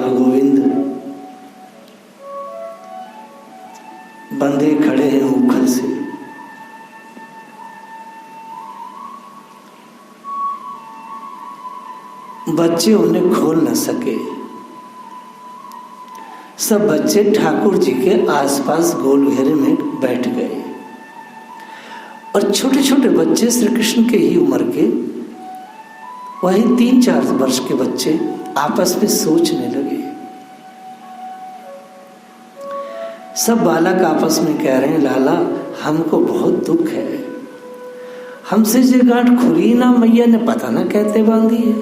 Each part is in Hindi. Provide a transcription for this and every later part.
बाल गोविंद बंधे खड़े हैं उखल से। बच्चे उन्हें खोल न सके। सब बच्चे ठाकुर जी के आसपास गोल घेरे में बैठ गए और छोटे छोटे बच्चे श्री कृष्ण के ही उम्र के, वही 3-4 वर्ष के बच्चे आपस में सोचने लगे। सब बालक आपस में कह रहे हैं, लाला हमको बहुत दुख है, हमसे ये गांठ खुली ना, मैया ने पता ना कहते बांधी है,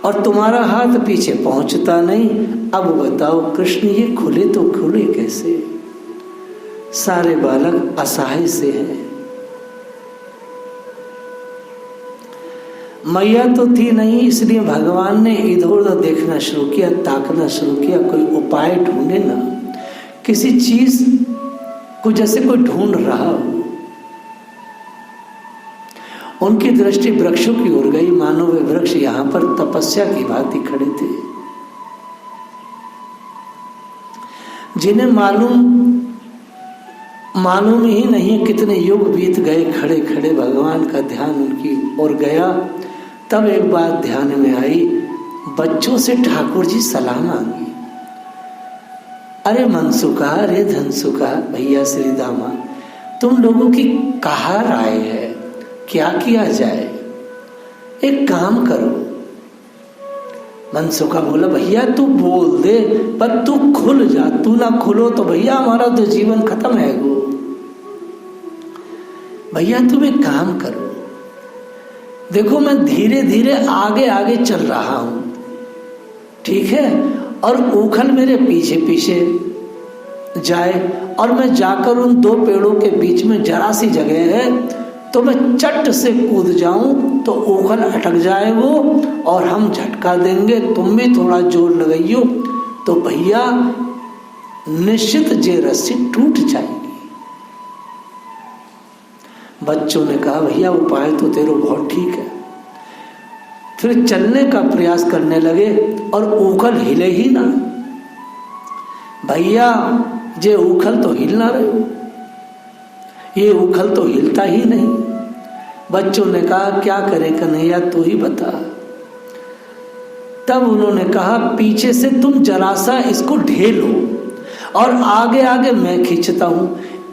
और तुम्हारा हाथ पीछे पहुंचता नहीं। अब बताओ कृष्ण ये खुले तो खुले कैसे? सारे बालक असहाय से हैं। मैया तो थी नहीं, इसलिए भगवान ने इधर उधर देखना शुरू किया, ताकना शुरू किया, कोई उपाय ढूंढे ना, किसी चीज को जैसे कोई ढूंढ रहा हो। उनकी दृष्टि वृक्षों की ओर गई, मानो वे वृक्ष यहां पर तपस्या की भांति खड़े थे, जिन्हें मालूम ही नहीं कितने युग बीत गए खड़े खड़े। भगवान का ध्यान उनकी ओर गया। तब एक बात ध्यान में आई, बच्चों से ठाकुर जी सलाह मांगी। अरे मनसुखा, अरे धनसुखा, भैया श्री दामा, तुम लोगों की कहाँ राय है, क्या किया जाए? एक काम करो। मनसुखा बोला, भैया तू बोल दे, पर तू खुल जा, तू ना खुलो तो भैया हमारा तो जीवन खत्म है गो। भैया तुम एक काम करो, देखो मैं धीरे धीरे आगे आगे चल रहा हूं, ठीक है, और उखल मेरे पीछे पीछे जाए, और मैं जाकर उन 2 पेड़ों के बीच में जरा सी जगह है तो मैं चट से कूद जाऊं तो उखल अटक जाए वो, और हम झटका देंगे, तुम भी थोड़ा जोर लगाइयो तो भैया निश्चित जे रस्सी टूट जाएगी। बच्चों ने कहा, भैया उपाय तो तेरे बहुत ठीक है। फिर चलने का प्रयास करने लगे और उखल हिले ही ना। भैया जे उखल तो हिल ना रहे, ये उखल तो हिलता ही नहीं। बच्चों ने कहा, क्या करे कन्हैया तू ही बता। तब उन्होंने कहा, पीछे से तुम जरा सा इसको ढेलो और आगे आगे मैं खींचता हूं,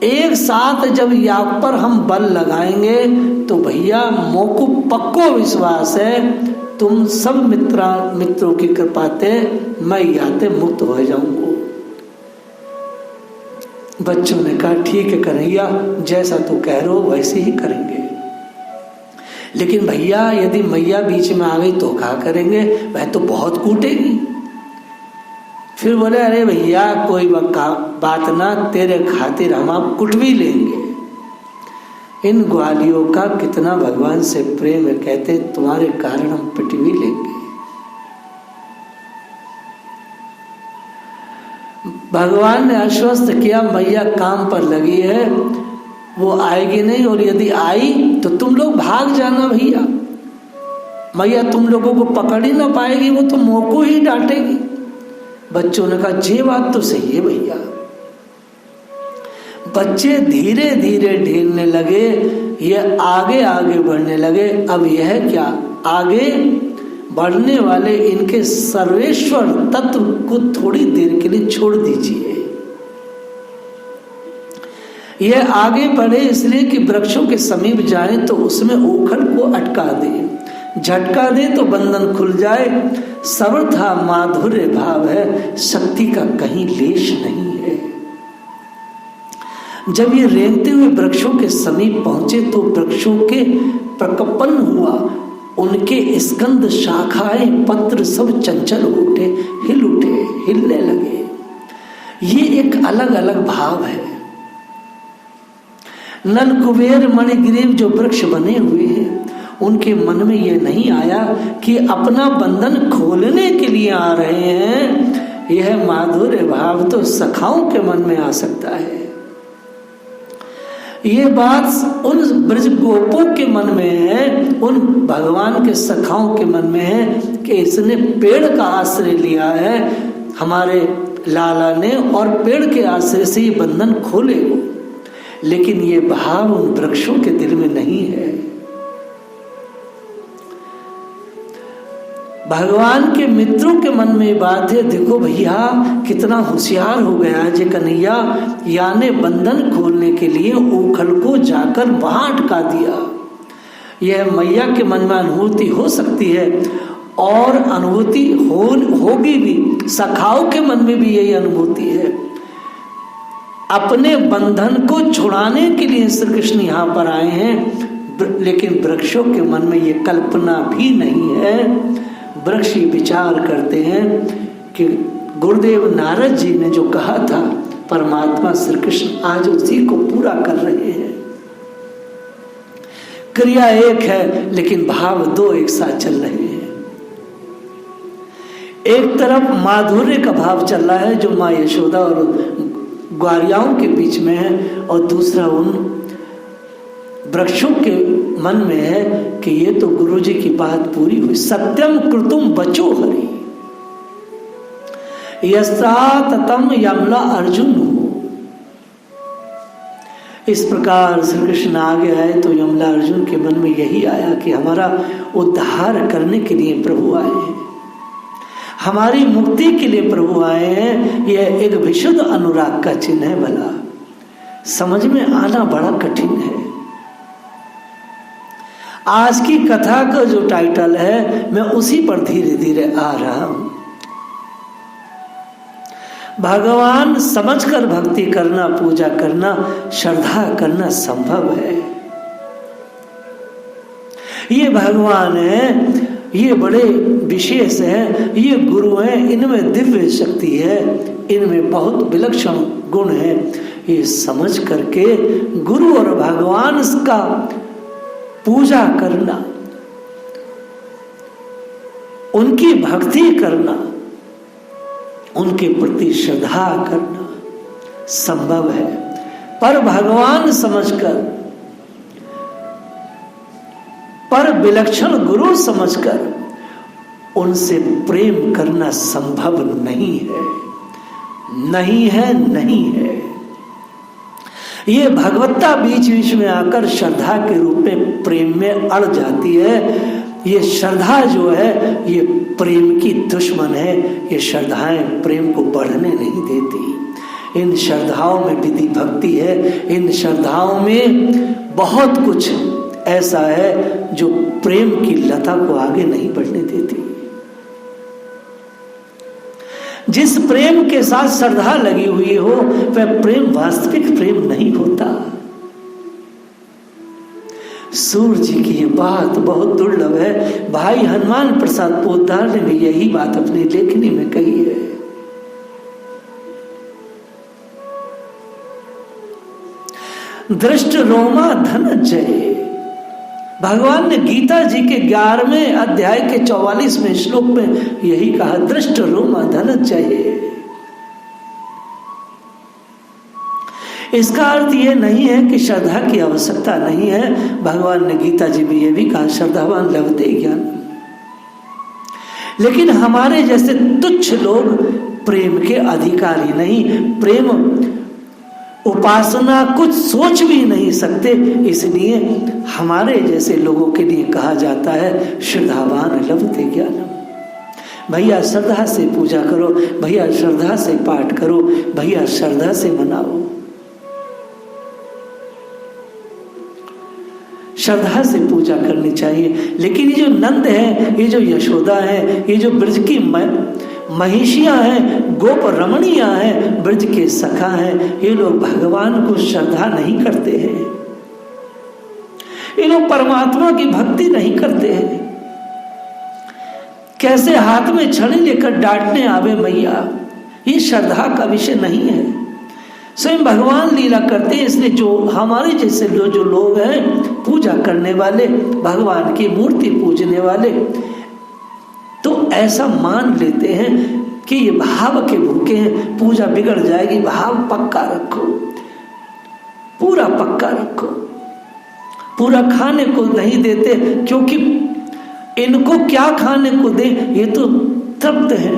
एक साथ जब यहाँ पर हम बल लगाएंगे तो भैया मोको पक्को विश्वास है तुम सब मित्रों की कृपा से मैं याते मुक्त हो जाऊंगा। बच्चों ने कहा, ठीक है कन्हैया, जैसा तू कह रहे हो वैसे ही करेंगे, लेकिन भैया यदि मैया बीच में आ गई तो क्या करेंगे, वह तो बहुत कूटेगी। फिर बोले, अरे भैया कोई बात ना, तेरे खातिर हम आप कुट भी लेंगे। इन ग्वालियों का कितना भगवान से प्रेम है, कहते तुम्हारे कारण हम पिट भी लेंगे। भगवान ने आश्वस्त किया, मैया काम पर लगी है, वो आएगी नहीं, और यदि आई तो तुम लोग भाग जाना भैया, मैया तुम लोगों को पकड़ ही ना पाएगी, वो तो मुंह को ही डांटेगी। बच्चों ने कहा, ये बात तो सही है भैया। बच्चे धीरे धीरे ढेलने लगे, ये आगे आगे बढ़ने लगे। अब यह क्या, आगे बढ़ने वाले इनके सर्वेश्वर तत्व को थोड़ी देर के लिए छोड़ दीजिए। यह आगे बढ़े इसलिए कि वृक्षों के समीप जाए तो उसमें उखल को अटका दे, झटका दे तो बंधन खुल जाए। सर्वथा माधुर्य भाव है, शक्ति का कहीं लेश नहीं है। जब ये रेंगते हुए वृक्षों के समीप पहुंचे तो वृक्षों के प्रकंपन हुआ, उनके स्कंद शाखाएं पत्र सब चंचल उठे, हिलने लगे। ये एक अलग अलग भाव है। नल कुबेर मणिग्रीव जो वृक्ष बने हुए हैं, उनके मन में ये नहीं आया कि अपना बंधन खोलने के लिए आ रहे हैं। यह माधुर्य भाव तो सखाओं के मन में आ सकता है। ये बात उन ब्रज गोपों के मन में है, उन भगवान के सखाओं के मन में है कि इसने पेड़ का आश्रय लिया है हमारे लाला ने, और पेड़ के आश्रय से ये बंधन खोलेगा। लेकिन ये भाव उन वृक्षों के दिल में नहीं है। भगवान के मित्रों के मन में ये बात है, देखो भैया कितना होशियार हो गया जे कन्हैया, याने बंधन खोलने के लिए ऊखल को जाकर वहां अटका दिया। यह मैया के मन में अनुभूति हो सकती है, और अनुभूति होगी भी, सखाओं के मन में भी यही अनुभूति है। अपने बंधन को छुड़ाने के लिए श्री कृष्ण यहाँ पर आए हैं, लेकिन वृक्षों के मन में ये कल्पना भी नहीं है। वृक्ष विचार करते हैं कि गुरुदेव नारद जी ने जो कहा था, परमात्मा श्री कृष्ण आज उसी को पूरा कर रहे हैं। क्रिया एक है लेकिन भाव दो एक साथ चल रहे हैं। एक तरफ माधुर्य का भाव चल रहा है जो माँ यशोदा और ग्वारियाओं के बीच में है, और दूसरा उन वृक्षों के मन में है कि ये तो गुरु जी की बात पूरी हुई। सत्यम कृतुम बचो हरि यस्तातम यमला अर्जुन हो। इस प्रकार श्री कृष्ण आगे आए तो यमला अर्जुन के मन में यही आया कि हमारा उद्धार करने के लिए प्रभु आए हैं, हमारी मुक्ति के लिए प्रभु आए हैं। यह एक विशुद्ध अनुराग का चिन्ह है। भला समझ में आना बड़ा कठिन है। आज की कथा का जो टाइटल है, मैं उसी पर धीरे धीरे आ रहा हूं। भगवान समझकर भक्ति करना, पूजा करना, श्रद्धा करना संभव है। ये भगवान है, ये बड़े विशेष है, ये गुरु हैं, इनमें दिव्य शक्ति है, इनमें बहुत विलक्षण गुण है। ये समझ करके गुरु और भगवान का पूजा करना, उनकी भक्ति करना, उनके प्रति श्रद्धा करना संभव है। पर भगवान समझकर, पर विलक्षण गुरु समझकर उनसे प्रेम करना संभव नहीं है, नहीं है, नहीं है। ये भगवत्ता बीच बीच में आकर श्रद्धा के रूप में प्रेम में अड़ जाती है। ये श्रद्धा जो है ये प्रेम की दुश्मन है। ये श्रद्धाएं प्रेम को बढ़ने नहीं देती। इन श्रद्धाओं में विधि भक्ति है, इन श्रद्धाओं में बहुत कुछ ऐसा है जो प्रेम की लता को आगे नहीं बढ़ने देती। जिस प्रेम के साथ श्रद्धा लगी हुई हो वह प्रेम वास्तविक प्रेम नहीं होता। सूर्य जी की ये बात बहुत दुर्लभ है। भाई हनुमान प्रसाद पोद्दार ने भी यही बात अपनी लेखनी में कही है। दृष्ट रोमा धनंजय, भगवान ने गीता जी के 11वें अध्याय के 44वें श्लोक में यही कहा, दृष्ट रोमा धनंजय। इसका अर्थ यह नहीं है कि श्रद्धा की आवश्यकता नहीं है। भगवान ने गीता जी में यह भी कहा, श्रद्धावान लभते ज्ञान। लेकिन हमारे जैसे तुच्छ लोग प्रेम के अधिकारी नहीं, प्रेम उपासना कुछ सोच भी नहीं सकते। इसलिए हमारे जैसे लोगों के लिए कहा जाता है श्रद्धावान लभते ज्ञानम। भैया श्रद्धा से पूजा करो, भैया श्रद्धा से पाठ करो, भैया श्रद्धा से मनाओ, श्रद्धा से पूजा करनी चाहिए। लेकिन ये जो नंद है, ये जो यशोदा है, ये जो ब्रज की महिषियां हैं, गोप रमणियां हैं, ब्रज के सखा हैं, ये लोग भगवान को श्रद्धा नहीं करते हैं। ये लोग परमात्मा की भक्ति नहीं करते हैं। कैसे हाथ में छड़ी लेकर डांटने आवे मैया, ये श्रद्धा का विषय नहीं है। स्वयं भगवान लीला करते हैं। इसलिए जो हमारे जैसे जो लोग हैं पूजा करने वाले, भगवान की मूर्ति पूजने वाले, तो ऐसा मान लेते हैं कि ये भाव के भूखे हैं, पूजा बिगड़ जाएगी, भाव पक्का रखो। पूरा पक्का रखो। पूरा खाने को नहीं देते क्योंकि इनको क्या खाने को दे, ये तो तृप्त है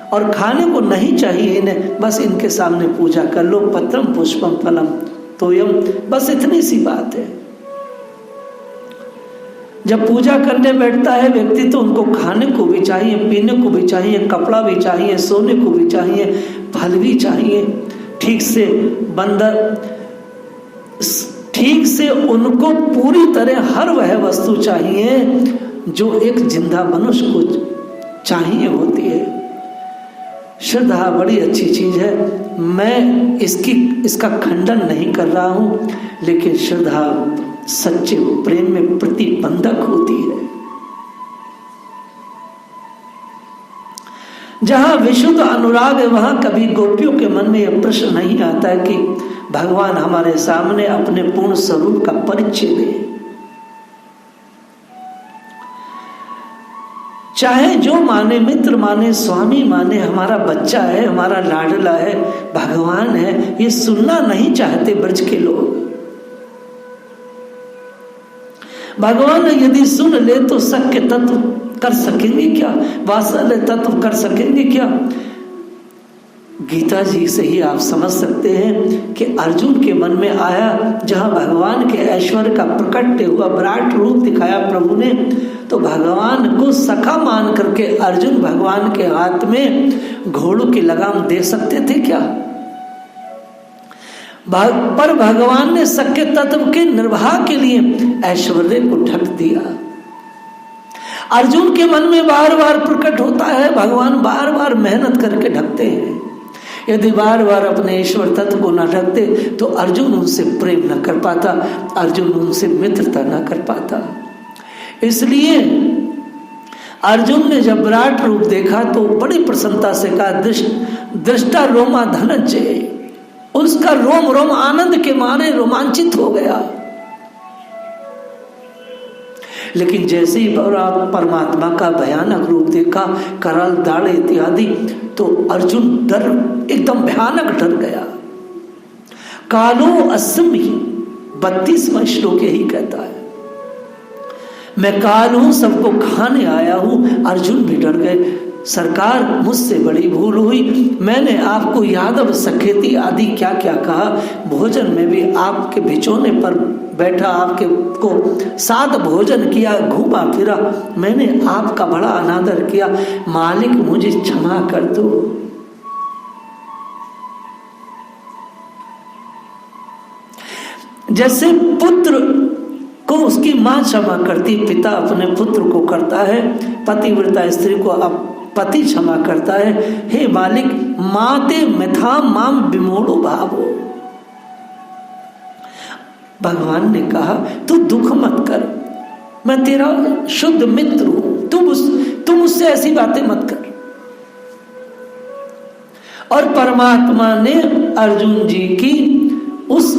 और खाने को नहीं चाहिए इन्हें, बस इनके सामने पूजा कर लो। पत्रम पुष्पम फलम तोयम, बस इतनी सी बात है। जब पूजा करने बैठता है व्यक्ति तो उनको खाने को भी चाहिए, पीने को भी चाहिए, कपड़ा भी चाहिए, सोने को भी चाहिए, फल भी चाहिए, ठीक से बंदर, ठीक से उनको पूरी तरह हर वह वस्तु चाहिए जो एक जिंदा मनुष्य को चाहिए होती है। श्रद्धा बड़ी अच्छी चीज है, मैं इसका खंडन नहीं कर रहा हूं, लेकिन श्रद्धा सच्चे प्रेम में प्रतिबंधक होती है। जहां विशुद्ध अनुराग है वहां कभी गोपियों के मन में यह प्रश्न नहीं आता है कि भगवान हमारे सामने अपने पूर्ण स्वरूप का परिचय दे। चाहे जो माने, मित्र माने, स्वामी माने, हमारा बच्चा है, हमारा लाडला है, भगवान है, ये सुनना नहीं चाहते ब्रज के लोग। भगवान यदि सुन ले तो सत्य तत्व कर सकेंगे क्या, वात्सल्य तत्व कर सकेंगे क्या। गीता जी से ही आप समझ सकते हैं कि अर्जुन के मन में आया, जहां भगवान के ऐश्वर्य का प्रकट हुआ, विराट रूप दिखाया प्रभु ने, तो भगवान को सखा मान करके अर्जुन भगवान के हाथ में घोड़ों की लगाम दे सकते थे क्या। पर भगवान ने सत्य तत्व के निर्वाह के लिए ऐश्वर्य को ढक दिया। अर्जुन के मन में बार बार प्रकट होता है, भगवान बार बार मेहनत करके ढकते हैं। यदि बार बार अपने ईश्वर तत्व को न ढकते तो अर्जुन उनसे प्रेम न कर पाता, अर्जुन उनसे मित्रता न कर पाता। इसलिए अर्जुन ने जब विराट रूप देखा तो बड़ी प्रसन्नता से कहा, दृष्टा रोमा धनंजय। उसका रोम रोम आनंद के मारे रोमांचित हो गया। लेकिन जैसे ही परमात्मा का भयानक रूप देखा, कराल दाढ़ इत्यादि, तो अर्जुन डर, एकदम भयानक डर गया। कालो अस्मि 32वां श्लोक यही कहता है, मैं काल हूं, सबको खाने आया हूं। अर्जुन भी डर गए, सरकार मुझसे बड़ी भूल हुई, मैंने आपको यादव सखेती आदि क्या क्या कहा, भोजन में भी आपके बिछोने पर बैठा, आपके को साथ भोजन किया, घूमा फिरा, मैंने आपका बड़ा अनादर किया, मालिक मुझे क्षमा कर दो। जैसे पुत्र को उसकी मां क्षमा करती, पिता अपने पुत्र को करता है, पतिव्रता स्त्री को अब पति क्षमा करता है, हे मालिक माते मिथा माम विमोड़ो भावो। भगवान ने कहा तू दुख मत कर, मैं तेरा शुद्ध मित्र हूं, तुम मुझसे ऐसी बातें मत कर। और परमात्मा ने अर्जुन जी की उस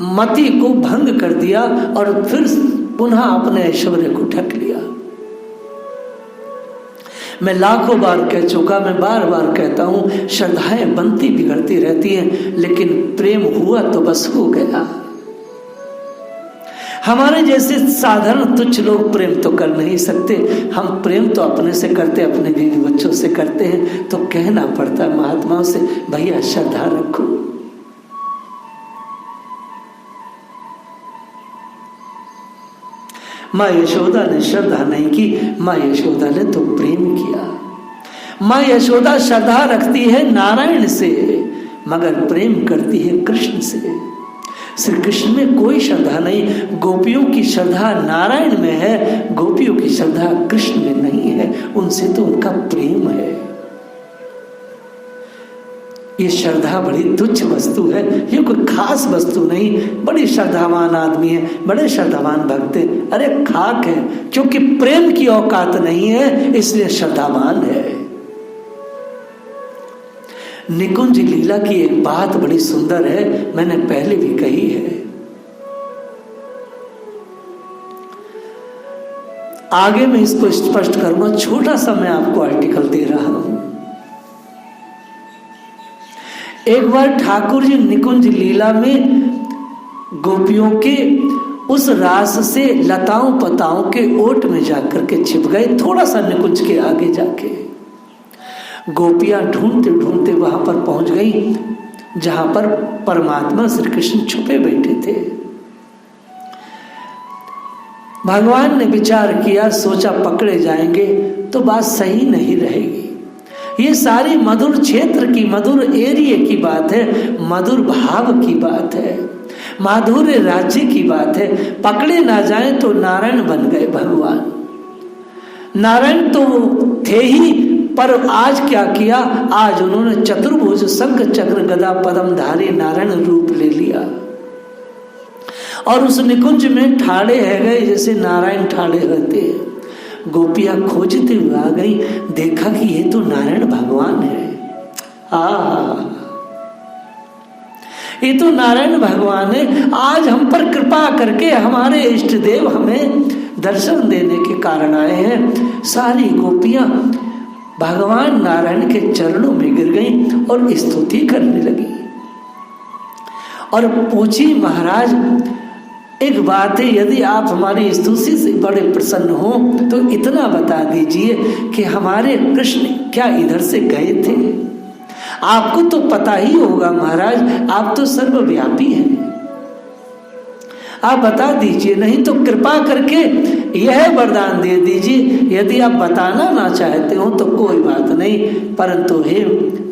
मति को भंग कर दिया और फिर पुनः अपने ऐश्वर्य को ढक लिया। मैं लाखों बार कह चुका, मैं बार बार कहता हूं, श्रद्धाएं बनती बिगड़ती रहती हैं, लेकिन प्रेम हुआ तो बस हो गया। हमारे जैसे साधारण तुच्छ लोग प्रेम तो कर नहीं सकते, हम प्रेम तो अपने से करते, अपने बीवी बच्चों से करते हैं, तो कहना पड़ता है महात्माओं से, भैया श्रद्धा रखो। माँ यशोदा ने श्रद्धा नहीं की, माँ यशोदा ने तो प्रेम किया। माँ यशोदा श्रद्धा रखती है नारायण से, मगर प्रेम करती है कृष्ण से। श्री कृष्ण में कोई श्रद्धा नहीं, गोपियों की श्रद्धा नारायण में है, गोपियों की श्रद्धा कृष्ण में नहीं है, उनसे तो उनका प्रेम है। ये श्रद्धा बड़ी तुच्छ वस्तु है, ये कोई खास वस्तु नहीं। बड़ी श्रद्धावान आदमी है, बड़े श्रद्धावान भक्त है, अरे खाक है, क्योंकि प्रेम की औकात नहीं है इसलिए श्रद्धावान है। निकुंज लीला की एक बात बड़ी सुंदर है, मैंने पहले भी कही है, आगे मैं इसको स्पष्ट करूंगा, छोटा सा मैं आपको आर्टिकल दे रहा हूं। एक बार ठाकुर जी निकुंज लीला में गोपियों के उस रास से लताओं पताओं के ओट में जाकर के छिप गए, थोड़ा सा निकुंज के आगे जाके। गोपियां ढूंढते ढूंढते वहां पर पहुंच गई जहां पर परमात्मा श्री कृष्ण छुपे बैठे थे। भगवान ने विचार किया, सोचा पकड़े जाएंगे तो बात सही नहीं रहेगी। ये सारी मधुर क्षेत्र की, मधुर एरिया की बात है, मधुर भाव की बात है, माधुर्य राज्य की बात है। पकड़े ना जाए तो नारायण बन गए भगवान। नारायण तो थे ही, पर आज क्या किया, आज उन्होंने चतुर्भुज शंख चक्र गदा पद्मधारी नारायण रूप ले लिया और उस निकुंज में ठाड़े है गए जैसे नारायण ठाड़े रहते हैं। गोपियां खोजते हुए आ गई, देखा कि ये तो नारायण भगवान है। ये तो नारायण भगवान है। आज हम पर कृपा करके हमारे इष्ट देव हमें दर्शन देने के कारण आए हैं। सारी गोपियां भगवान नारायण के चरणों में गिर गईं और स्तुति करने लगी और पूछी, महाराज एक बात है, यदि आप हमारी स्तुति से बड़े प्रसन्न हो तो इतना बता दीजिए कि हमारे कृष्ण क्या इधर से गए थे? आपको तो पता ही होगा महाराज, आप तो सर्वव्यापी हैं, आप बता दीजिए, नहीं तो कृपा करके यह वरदान दे दीजिए। यदि आप बताना ना चाहते हो तो कोई बात नहीं, परंतु हे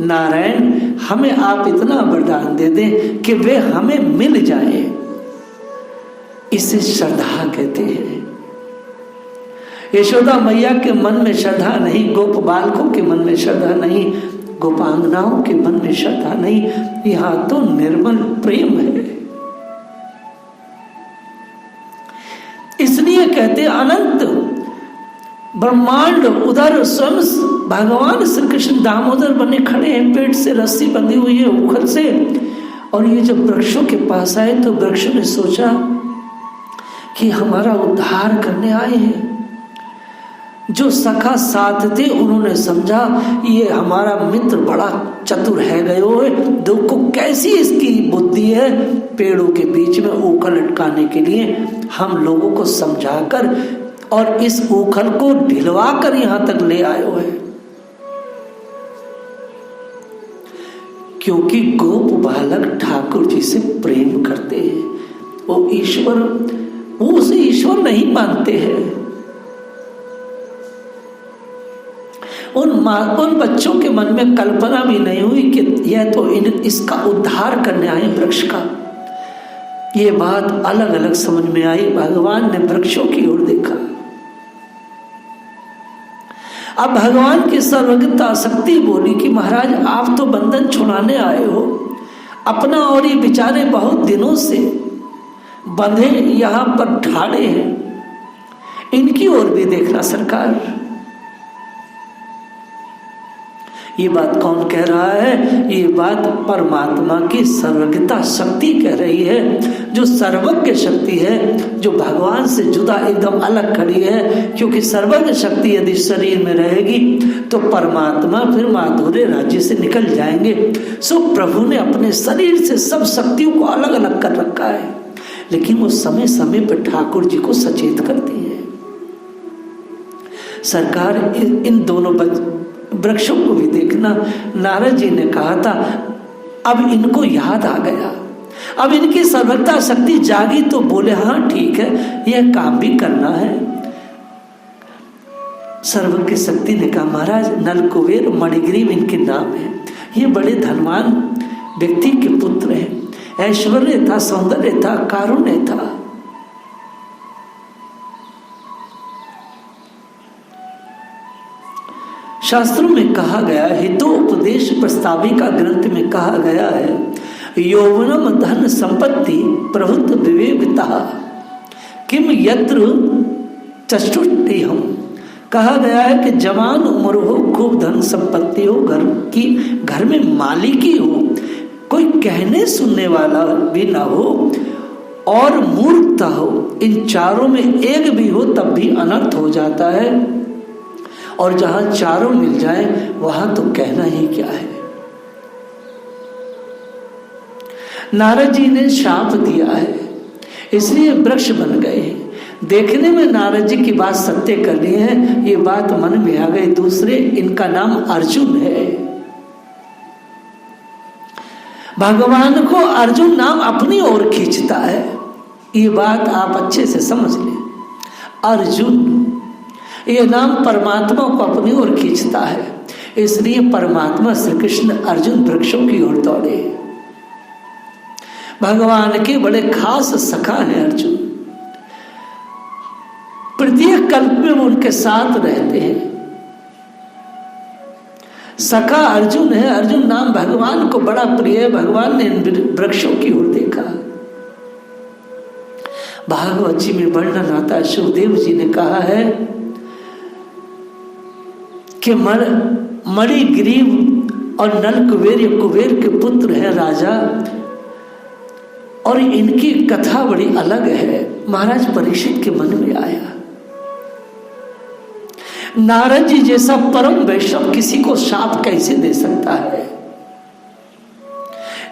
नारायण, हमें आप इतना वरदान दे दें कि वे हमें मिल जाए। इसे श्रद्धा कहते हैं। यशोदा मैया के मन में श्रद्धा नहीं, गोप बालकों के मन में श्रद्धा नहीं, गोपांगनाओं के मन में श्रद्धा नहीं, यहां तो निर्मल प्रेम है। इसलिए कहते अनंत ब्रह्मांड उधर स्वयं भगवान श्री कृष्ण दामोदर बने खड़े हैं, पेट से रस्सी बंधी हुई है उखल से, और ये जब वृक्षों के पास आए तो वृक्षों ने सोचा कि हमारा उद्धार करने आए हैं। जो सखा साथ थे उन्होंने समझा ये हमारा मित्र बड़ा चतुर है गयो है, देखो कैसी इसकी बुद्धि है, पेड़ों के बीच में ऊखल लटकाने के लिए हम लोगों को समझाकर और इस ऊखल को ढिलवा कर यहां तक ले आयो है। क्योंकि गोप बालक ठाकुर जी से प्रेम करते हैं, वो ईश्वर, वो उसे ईश्वर नहीं मानते हैं। उन बच्चों के मन में कल्पना भी नहीं हुई कि यह तो इसका उद्धार करने आए वृक्ष का। ये बात अलग अलग समझ में आई। भगवान ने वृक्षों की ओर देखा। अब भगवान की सर्वज्ञता शक्ति बोली कि महाराज आप तो बंधन छुड़ाने आए हो अपना, और ये बेचारे बहुत दिनों से बंधे यहां पर ठाड़े हैं, इनकी ओर भी देखना सरकार। ये बात कौन कह रहा है? ये बात परमात्मा की सर्वज्ञता शक्ति कह रही है, जो सर्वज्ञ शक्ति है, जो भगवान से जुदा एकदम अलग खड़ी है। क्योंकि सर्वज्ञ शक्ति यदि शरीर में रहेगी तो परमात्मा फिर माधुर्य राज्य से निकल जाएंगे। सो प्रभु ने अपने शरीर से सब शक्तियों को अलग अलग कर रखा है, लेकिन वो समय समय पर ठाकुर जी को सचेत करती है। सरकार इन दोनों वृक्षों को भी देखना। नारद जी ने कहा था अब इनको याद आ गया, अब इनकी सर्वज्ञता शक्ति जागी तो बोले हाँ ठीक है, यह काम भी करना है। सर्वज्ञ शक्ति ने कहा महाराज नल कुबेर मणिग्रीव इनके नाम है, ये बड़े धनवान व्यक्ति के पुत्र हैं, ऐश्वर्य था, सौंदर्य था, कारुण्य था। शास्त्रों में कहा गया, हितोपदेश प्रस्ताविका ग्रंथ में कहा गया है, यौवनम धन संपत्ति प्रभुत्व विवेकता किम यत्र चतुष्टि हम। कहा गया है कि जवान उम्र हो, खूब धन संपत्ति हो, घर में मालिकी हो, कोई कहने सुनने वाला भी ना हो और मूर्खता हो, इन चारों में एक भी हो तब भी अनर्थ हो जाता है। और जहां चारों मिल जाए वहां तो कहना ही क्या है। नारद जी ने शाप दिया है इसलिए वृक्ष बन गए। देखने में नारद जी की बात सत्य करनी है, ये बात मन में आ गई। दूसरे, इनका नाम अर्जुन है। भगवान को अर्जुन नाम अपनी ओर खींचता है, ये बात आप अच्छे से समझ लें। अर्जुन ये नाम परमात्मा को अपनी ओर खींचता है, इसलिए परमात्मा श्री कृष्ण अर्जुन वृक्षों की ओर दौड़े। भगवान के बड़े खास सखा हैं अर्जुन। प्रत्येक कल्प में वो उनके साथ रहते हैं। सखा अर्जुन है। अर्जुन नाम भगवान को बड़ा प्रिय है। भगवान ने इन वृक्षों की ओर देखा। भागवत जी में वर्णन आता है, सुखदेव जी ने कहा है कि मणिग्रीव और नल कुबेर, ये कुबेर के पुत्र हैं राजा, और इनकी कथा बड़ी अलग है। महाराज परीक्षित के मन में आया, नारद जी जैसा परम वैष्णव किसी को शाप कैसे दे सकता है?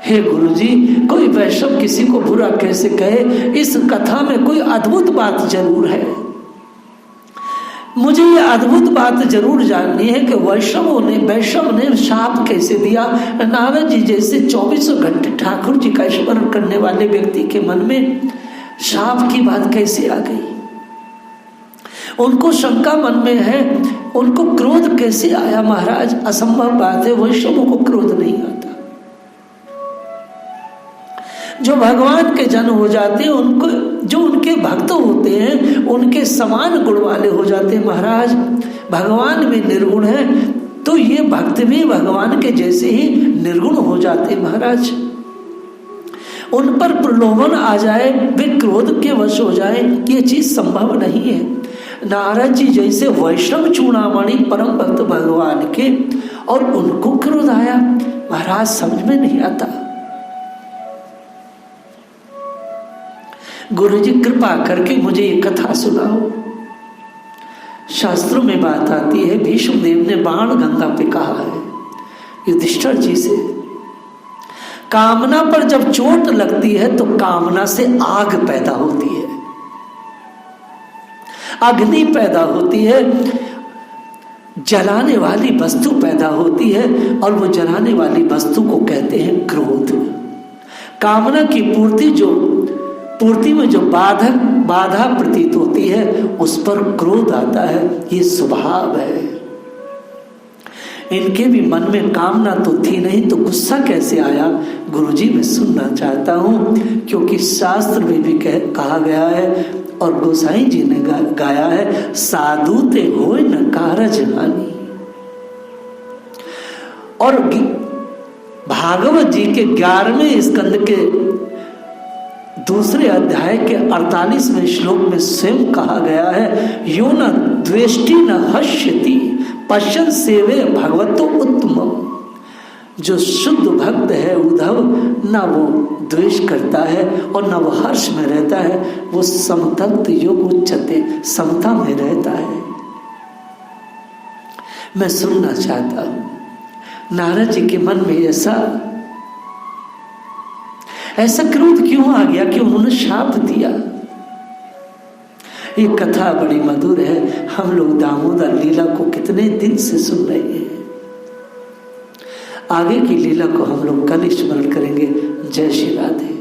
हे गुरु जी, कोई वैष्णव किसी को बुरा कैसे कहे? इस कथा में कोई अद्भुत बात जरूर है। मुझे ये अद्भुत बात जरूर जाननी है कि वैष्णव ने शाप कैसे दिया? नारद जी जैसे 24 घंटे ठाकुर जी का स्मरण करने वाले व्यक्ति के मन में शाप की बात कैसे आ गई? उनको शंका मन में है, उनको क्रोध कैसे आया? महाराज असंभव बात है, वैष्णवों को क्रोध नहीं आता। जो भगवान के जन हो जाते हैं, उनको जो उनके भक्त होते हैं उनके समान गुण वाले हो जाते हैं। महाराज भगवान में निर्गुण है तो ये भक्त भी भगवान के जैसे ही निर्गुण हो जाते हैं। महाराज उन पर प्रलोभन आ जाए, वे क्रोध के वश हो जाए, ये चीज संभव नहीं है। नारद जी जैसे वैष्णव चूड़ामणि परम भक्त भगवान के, और उनको क्रोध आया? महाराज समझ में नहीं आता। गुरु जी कृपा करके मुझे ये कथा सुनाओ। शास्त्रों में बात आती है, भीष्म देव ने बाण गंगा पे कहा है युधिष्ठिर जी से, कामना पर जब चोट लगती है तो कामना से आग पैदा होती है, अग्नि पैदा होती है, जलाने वाली वस्तु पैदा होती है, और वो जलाने वाली वस्तु को कहते हैं क्रोध। कामना की पूर्ति में जो बाधा प्रतीत होती है उस पर क्रोध आता है, ये स्वभाव है। इनके भी मन में कामना तो थी नहीं तो गुस्सा कैसे आया? गुरुजी मैं सुनना चाहता हूं, क्योंकि शास्त्र में भी कहा गया है और गोसाई जी ने गाया है, साधु ते होय न कारज हानि। और भागवत जी के 11वें स्कंद के दूसरे अध्याय के 48वें श्लोक में स्वयं कहा गया है, यो न द्वेष्टि न हष्यति पश्यन् सेवे भगवतो उत्तमम्। जो शुद्ध भक्त है उद्धव, ना वो द्वेष करता है और ना वो हर्ष में रहता है, वो समतत्व योग उच्चते, समता में रहता है। मैं सुनना चाहता हूं नारद जी के मन में ऐसा क्रोध क्यों आ गया कि उन्होंने शाप दिया? ये कथा बड़ी मधुर है। हम लोग दामोदर लीला को कितने दिन से सुन रहे हैं। आगे की लीला को हम लोग कल स्मरण करेंगे। जय श्री राधे।